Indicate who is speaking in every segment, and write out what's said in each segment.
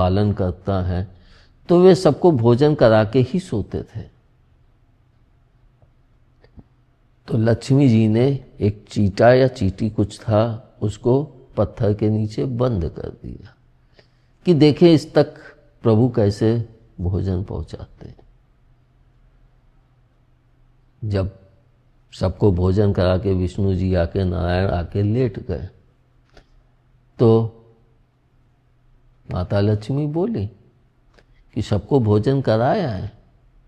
Speaker 1: पालन करता है, तो वे सबको भोजन करा के ही सोते थे। तो लक्ष्मी जी ने एक चीटा या चीटी कुछ था, उसको पत्थर के नीचे बंद कर दिया कि देखें इस तक प्रभु कैसे भोजन पहुंचाते हैं। जब सबको भोजन करा के विष्णु जी आके, नारायण आके लेट गए, तो माता लक्ष्मी बोली कि सबको भोजन कराया है?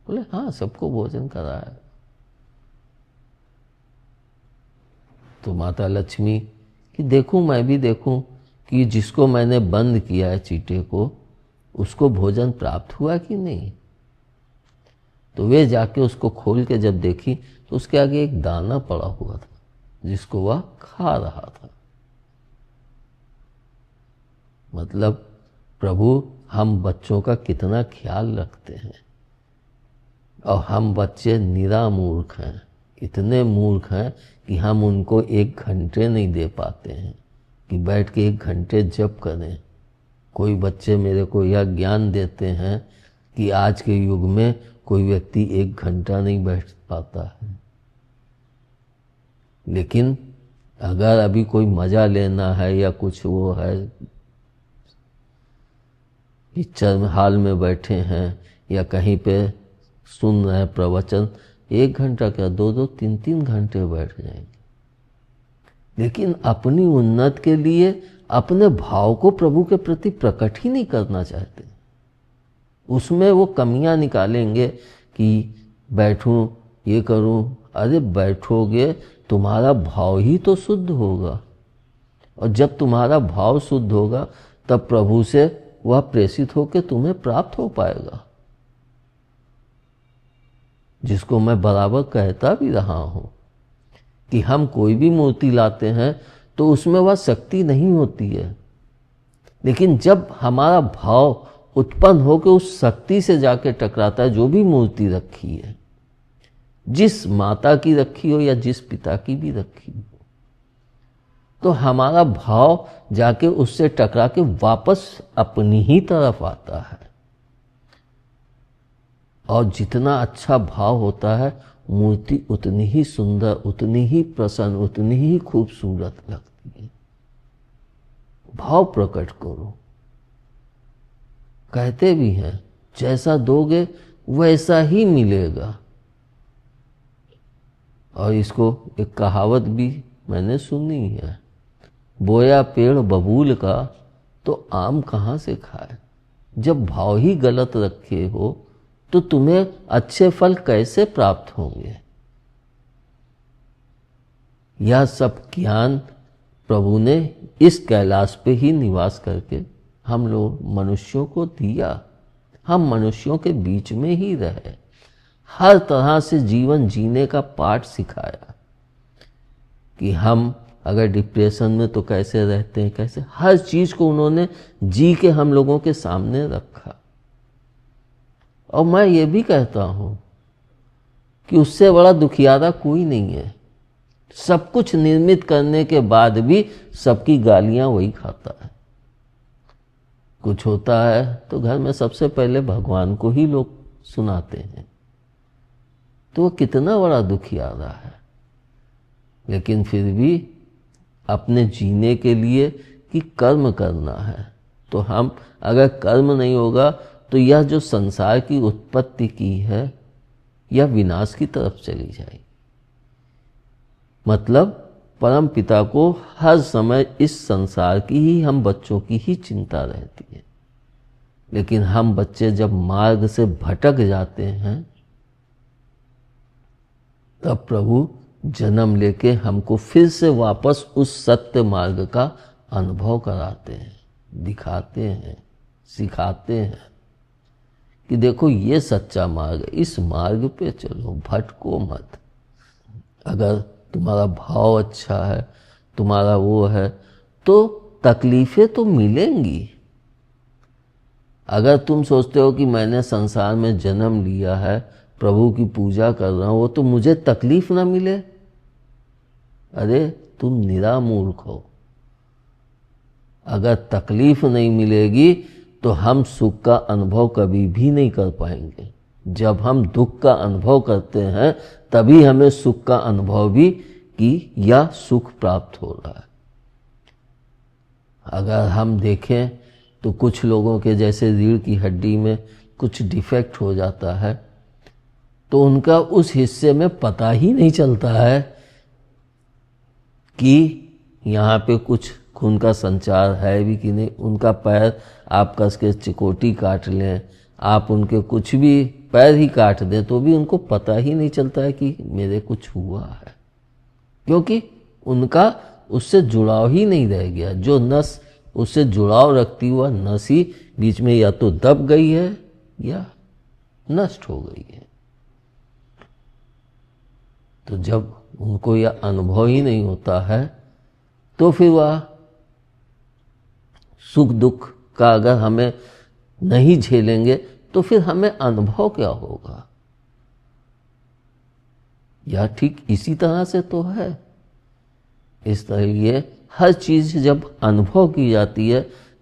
Speaker 1: बोले हाँ, सबको भोजन कराया। तो माता लक्ष्मी कि देखूं, मैं भी देखूं कि जिसको मैंने बंद किया है चीटे को, उसको भोजन प्राप्त हुआ कि नहीं। तो वे जाके उसको खोल के जब देखी तो उसके आगे एक दाना पड़ा हुआ था जिसको वह खा रहा था। मतलब प्रभु हम बच्चों का कितना ख्याल रखते हैं, और हम बच्चे निरा मूर्ख हैं, इतने मूर्ख हैं कि हम उनको 1 घंटे नहीं दे पाते हैं कि बैठ के 1 घंटे जप करें। कोई बच्चे मेरे को यह ज्ञान देते हैं कि आज के युग में कोई व्यक्ति 1 घंटा नहीं बैठ पाता है। लेकिन अगर अभी कोई मजा लेना है या कुछ वो है, पिक्चर हॉल में बैठे हैं या कहीं पे सुन रहे हैं प्रवचन, 1 घंटा क्या 2-2, 3-3 घंटे बैठ जाएंगे। लेकिन अपनी उन्नति के लिए अपने भाव को प्रभु के प्रति प्रकट ही नहीं करना चाहते। उसमें वो कमियां निकालेंगे कि बैठूं, ये करूं। अरे बैठोगे, तुम्हारा भाव ही तो शुद्ध होगा, और जब तुम्हारा भाव शुद्ध होगा तब प्रभु से वह प्रेषित होकर तुम्हें प्राप्त हो पाएगा। जिसको मैं बराबर कहता भी रहा हूं कि हम कोई भी मूर्ति लाते हैं तो उसमें वह शक्ति नहीं होती है, लेकिन जब हमारा भाव उत्पन्न होकर उस शक्ति से जाके टकराता है, जो भी मूर्ति रखी है, जिस माता की रखी हो या जिस पिता की भी रखी हो, तो हमारा भाव जाके उससे टकरा के वापस अपनी ही तरफ आता है। और जितना अच्छा भाव होता है, मूर्ति उतनी ही सुंदर, उतनी ही प्रसन्न, उतनी ही खूबसूरत लगती है। भाव प्रकट करो। कहते भी हैं जैसा दोगे वैसा ही मिलेगा। और इसको एक कहावत भी मैंने सुनी है, बोया पेड़ बबूल का तो आम कहाँ से खाए। जब भाव ही गलत रखे हो तो तुम्हें अच्छे फल कैसे प्राप्त होंगे। यह सब ज्ञान प्रभु ने इस कैलाश पे ही निवास करके हम लोग मनुष्यों को दिया। हम मनुष्यों के बीच में ही रहे, हर तरह से जीवन जीने का पाठ सिखाया कि हम अगर डिप्रेशन में तो कैसे रहते हैं, कैसे, हर चीज को उन्होंने जी के हम लोगों के सामने रखा। और मैं ये भी कहता हूं कि उससे बड़ा दुखियारा कोई नहीं है। सब कुछ निर्मित करने के बाद भी सबकी गालियां वही खाता है। कुछ होता है तो घर में सबसे पहले भगवान को ही लोग सुनाते हैं, तो वो कितना बड़ा दुखियारा है। लेकिन फिर भी अपने जीने के लिए कि कर्म करना है, तो हम अगर कर्म नहीं होगा तो यह जो संसार की उत्पत्ति की है, यह विनाश की तरफ चली जाएगी। मतलब परम पिता को हर समय इस संसार की ही, हम बच्चों की ही चिंता रहती है। लेकिन हम बच्चे जब मार्ग से भटक जाते हैं, तब प्रभु जन्म लेके हमको फिर से वापस उस सत्य मार्ग का अनुभव कराते हैं, दिखाते हैं, सिखाते हैं कि देखो ये सच्चा मार्ग है, इस मार्ग पे चलो, भटको मत। अगर तुम्हारा भाव अच्छा है, तुम्हारा वो है, तो तकलीफें तो मिलेंगी। अगर तुम सोचते हो कि मैंने संसार में जन्म लिया है, प्रभु की पूजा कर रहा हूं, वो तो मुझे तकलीफ ना मिले, अरे तुम निरा मूर्ख हो। अगर तकलीफ नहीं मिलेगी तो हम सुख का अनुभव कभी भी नहीं कर पाएंगे। जब हम दुख का अनुभव करते हैं तभी हमें सुख का अनुभव भी कि या सुख प्राप्त हो रहा है। अगर हम देखें तो कुछ लोगों के जैसे रीढ़ की हड्डी में कुछ डिफेक्ट हो जाता है तो उनका उस हिस्से में पता ही नहीं चलता है कि यहाँ पे कुछ खून का संचार है भी कि नहीं। उनका पैर आप कस के चिकोटी काट लें, आप उनके कुछ भी पैर ही काट दें तो भी उनको पता ही नहीं चलता है कि मेरे कुछ हुआ है, क्योंकि उनका उससे जुड़ाव ही नहीं रह गया। जो नस उससे जुड़ाव रखती हुआ नस ही बीच में या तो दब गई है या नष्ट हो गई है। तो जब उनको यह अनुभव ही नहीं होता है तो फिर वह सुख दुख का अगर हमें नहीं झेलेंगे तो फिर हमें अनुभव क्या होगा। यह ठीक इसी तरह से तो है। इस तरह हर चीज जब अनुभव की जाती है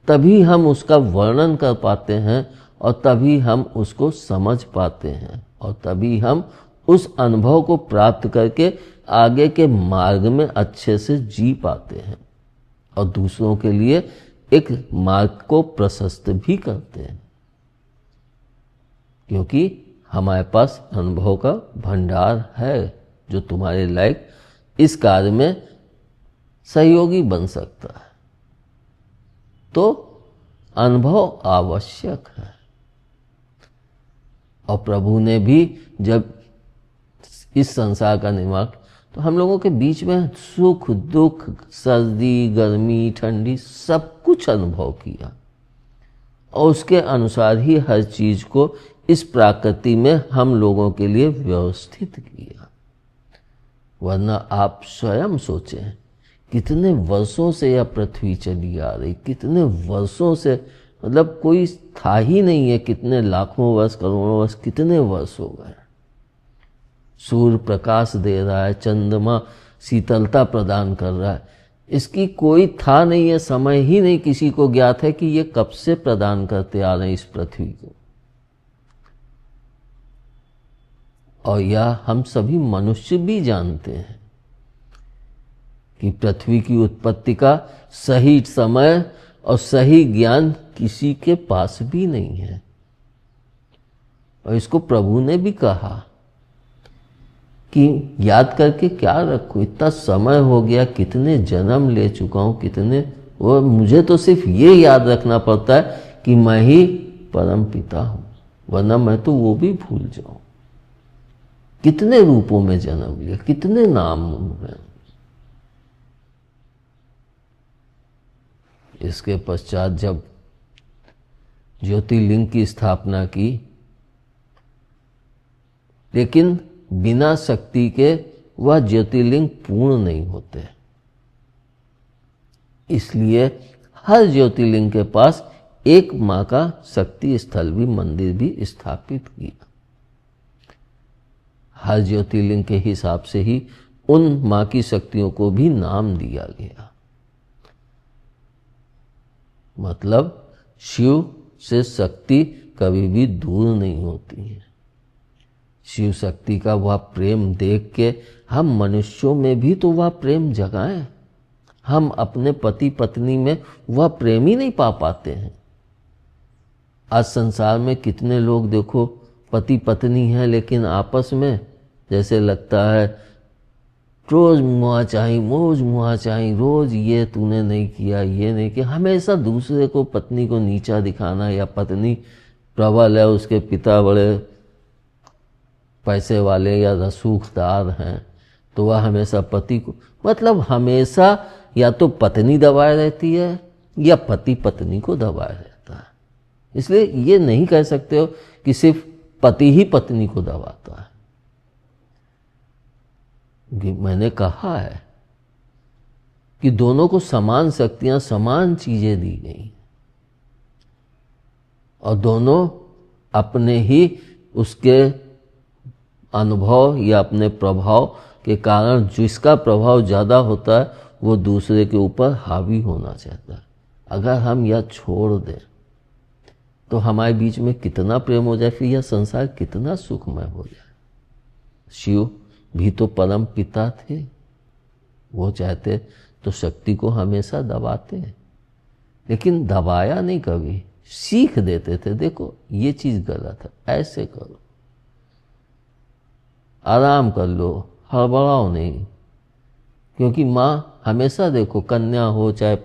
Speaker 1: तभी हम उसका वर्णन कर पाते हैं और तभी हम उसको समझ पाते हैं और तभी हम उस अनुभव को प्राप्त करके आगे के मार्ग में अच्छे से जी पाते हैं और दूसरों के लिए एक मार्ग को प्रशस्त भी करते हैं, क्योंकि हमारे पास अनुभव का भंडार है जो तुम्हारे लायक इस कार्य में सहयोगी बन सकता है। तो अनुभव आवश्यक है। और प्रभु ने भी जब इस संसार का निर्माण तो हम लोगों के बीच में सुख दुख सर्दी गर्मी ठंडी सब कुछ अनुभव किया और उसके अनुसार ही हर चीज को इस प्रकृति में हम लोगों के लिए व्यवस्थित किया। वरना आप स्वयं सोचें कितने वर्षों से यह पृथ्वी चली आ रही, कितने वर्षों से, मतलब कोई था ही नहीं है, कितने लाखों वर्ष करोड़ों वर्ष कितने वर्ष हो गए। सूर्य प्रकाश दे रहा है, चंद्रमा शीतलता प्रदान कर रहा है, इसकी कोई था नहीं है, समय ही नहीं किसी को ज्ञात है कि ये कब से प्रदान करते आ रहे हैं इस पृथ्वी को। और यह हम सभी मनुष्य भी जानते हैं कि पृथ्वी की उत्पत्ति का सही समय और सही ज्ञान किसी के पास भी नहीं है। और इसको प्रभु ने भी कहा कि याद करके क्या रखो, इतना समय हो गया, कितने जन्म ले चुका हूं, कितने, और मुझे तो सिर्फ ये याद रखना पड़ता है कि मैं ही परम पिता हूं, वरना मैं तो वो भी भूल जाऊं। कितने रूपों में जन्म लिया, कितने नाम में। इसके पश्चात जब ज्योतिर्लिंग की स्थापना की, लेकिन बिना शक्ति के वह ज्योतिर्लिंग पूर्ण नहीं होते, इसलिए हर ज्योतिर्लिंग के पास एक मां का शक्ति स्थल भी, मंदिर भी स्थापित किया। हर ज्योतिर्लिंग के हिसाब से ही उन मां की शक्तियों को भी नाम दिया गया। मतलब शिव से शक्ति कभी भी दूर नहीं होती है। शिव शक्ति का वह प्रेम देख के हम मनुष्यों में भी तो वह प्रेम जगाएं। हम अपने पति पत्नी में वह प्रेम ही नहीं पा पाते हैं। आज संसार में कितने लोग देखो पति पत्नी हैं, लेकिन आपस में जैसे लगता है रोज मुआ चाहिए, रोज ये तूने नहीं किया, ये नहीं किया। हमेशा दूसरे को, पत्नी को नीचा दिखाना, या पत्नी प्रबल है, उसके पिता बड़े पैसे वाले या रसूखदार हैं तो वह हमेशा पति को, मतलब हमेशा या तो पत्नी दबाए रहती है या पति पत्नी को दबाए रहता है। इसलिए ये नहीं कह सकते हो कि सिर्फ पति ही पत्नी को दबाता है। मैंने कहा है कि दोनों को समान शक्तियां, समान चीजें दी गई और दोनों अपने ही उसके अनुभव या अपने प्रभाव के कारण, जिसका प्रभाव ज़्यादा होता है वो दूसरे के ऊपर हावी होना चाहता है। अगर हम यह छोड़ दें तो हमारे बीच में कितना प्रेम हो जाए, फिर यह संसार कितना सुखमय हो जाए। शिव भी तो परम पिता थे, वो चाहते तो शक्ति को हमेशा दबाते हैं, लेकिन दबाया नहीं कभी, सीख देते थे, देखो ये चीज गलत है, ऐसे करो, आराम कर लो, हड़बड़ाओ नहीं। क्योंकि माँ हमेशा देखो, कन्या हो चाहे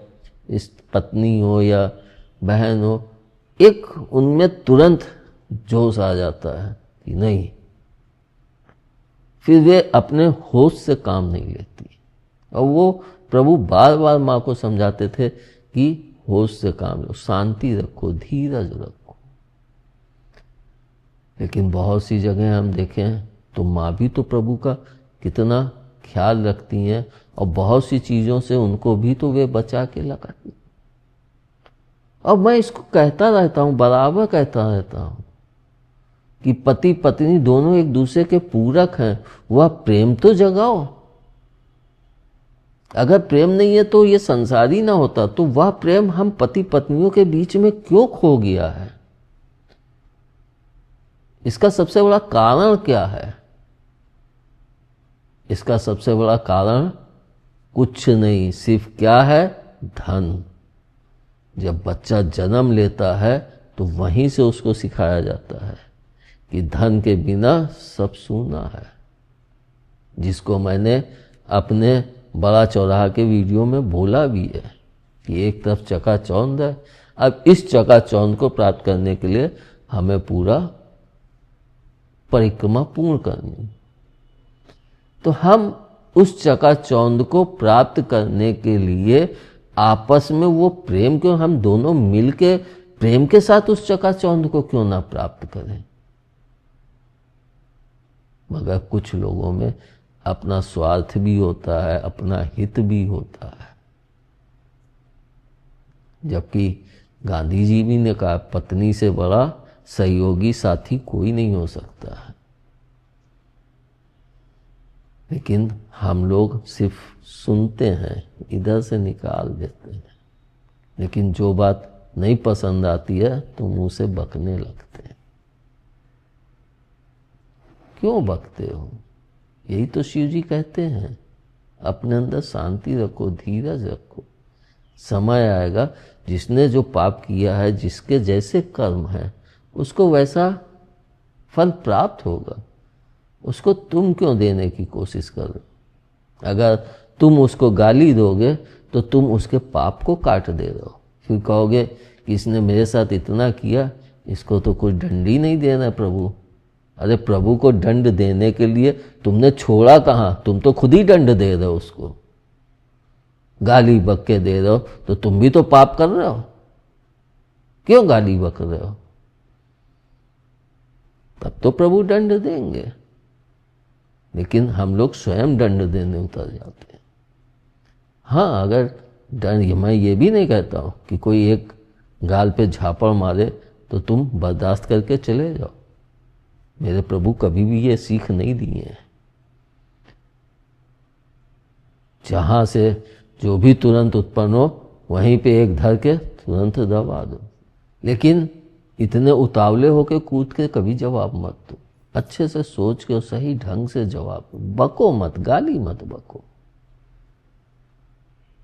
Speaker 1: इस पत्नी हो या बहन हो, एक उनमें तुरंत जोश आ जाता है कि नहीं, फिर वे अपने होश से काम नहीं लेती। और वो प्रभु बार बार माँ को समझाते थे कि होश से काम लो, शांति रखो, धीरज रखो। लेकिन बहुत सी जगह हम देखें तो माँ भी तो प्रभु का कितना ख्याल रखती हैं, और बहुत सी चीजों से उनको भी तो वे बचा के लगाती। अब मैं इसको कहता रहता हूं, बराबर कहता रहता हूं कि पति पत्नी दोनों एक दूसरे के पूरक हैं, वह प्रेम तो जगाओ। अगर प्रेम नहीं है तो ये संसार ही ना होता, तो वह प्रेम हम पति पत्नियों के बीच में क्यों खो गया है? इसका सबसे बड़ा कारण क्या है? इसका सबसे बड़ा कारण कुछ नहीं, सिर्फ क्या है? धन। जब बच्चा जन्म लेता है तो वहीं से उसको सिखाया जाता है कि धन के बिना सब सूना है। जिसको मैंने अपने बड़ा चौराहा के वीडियो में बोला भी है कि एक तरफ चकाचौंध है, अब इस चकाचौंध को प्राप्त करने के लिए हमें पूरा परिक्रमा पूर्ण करनी। तो हम उस चकाचौंध को प्राप्त करने के लिए आपस में वो प्रेम, क्यों हम दोनों मिलके प्रेम के साथ उस चकाचौंध को क्यों ना प्राप्त करें? मगर कुछ लोगों में अपना स्वार्थ भी होता है, अपना हित भी होता है। जबकि गांधी जी भी ने कहा, पत्नी से बड़ा सहयोगी साथी कोई नहीं हो सकता है। लेकिन हम लोग सिर्फ सुनते हैं, इधर से निकाल देते हैं, लेकिन जो बात नहीं पसंद आती है तो मुंह से बकने लगते हैं। क्यों बकते हो? यही तो शिव जी कहते हैं, अपने अंदर शांति रखो, धीरज रखो। समय आएगा, जिसने जो पाप किया है, जिसके जैसे कर्म है, उसको वैसा फल प्राप्त होगा। उसको तुम क्यों देने की कोशिश करो? अगर तुम उसको गाली दोगे तो तुम उसके पाप को काट दे रहे हो। फिर कहोगे कि इसने मेरे साथ इतना किया, इसको तो कोई दंड ही नहीं देना प्रभु। अरे प्रभु को दंड देने के लिए तुमने छोड़ा कहाँ? तुम तो खुद ही दंड दे रहे हो उसको, गाली बक के दे रहे हो, तो तुम भी तो पाप कर रहे हो। क्यों गाली बक रहे हो? तब तो प्रभु दंड देंगे। लेकिन हम लोग स्वयं दंड देने उतर जाते हैं। हाँ, अगर दंड, मैं ये भी नहीं कहता हूं कि कोई एक गाल पे झापड़ मारे तो तुम बर्दाश्त करके चले जाओ। मेरे प्रभु कभी भी ये सीख नहीं दी है। जहां से जो भी तुरंत उत्पन्न हो, वहीं पे एक धर के तुरंत दबा दो। लेकिन इतने उतावले होके कूद के कभी जवाब मत दो। अच्छे से सोच के और सही ढंग से जवाब दो। बको मत, गाली मत बको।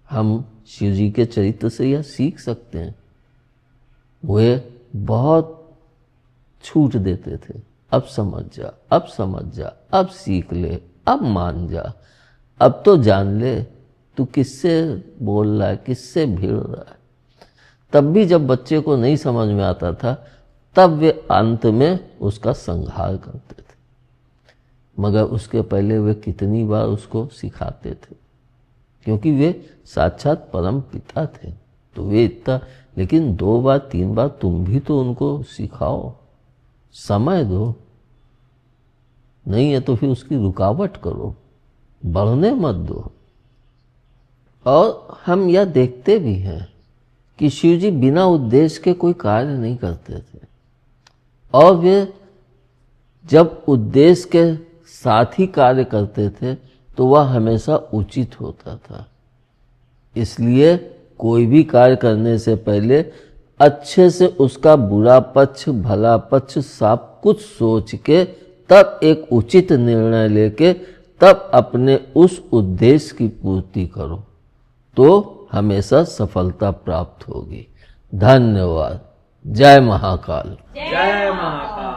Speaker 1: हम शिव जी के चरित्र से यह सीख सकते हैं। वे बहुत छूट देते थे। अब समझ जा, अब समझ जा, अब सीख ले, अब मान जा, अब तो जान ले तू किससे बोल रहा है, किससे भिड़ रहा है। तब भी जब बच्चे को नहीं समझ में आता था, तब वे अंत में उसका संहार करते थे। मगर उसके पहले वे कितनी बार उसको सिखाते थे, क्योंकि वे साक्षात परम पिता थे। तो वे इतना, लेकिन 2 बार 3 बार तुम भी तो उनको सिखाओ, समय दो। नहीं है तो फिर उसकी रुकावट करो, बढ़ने मत दो। और हम यह देखते भी हैं कि शिव जी बिना उद्देश्य के कोई कार्य नहीं करते थे, और वे जब उद्देश्य के साथ ही कार्य करते थे तो वह हमेशा उचित होता था। इसलिए कोई भी कार्य करने से पहले अच्छे से उसका बुरा पक्ष भला पक्ष सब कुछ सोच के तब एक उचित निर्णय लेके तब अपने उस उद्देश्य की पूर्ति करो, तो हमेशा सफलता प्राप्त होगी। धन्यवाद। जय महाकाल।
Speaker 2: जय महाकाल।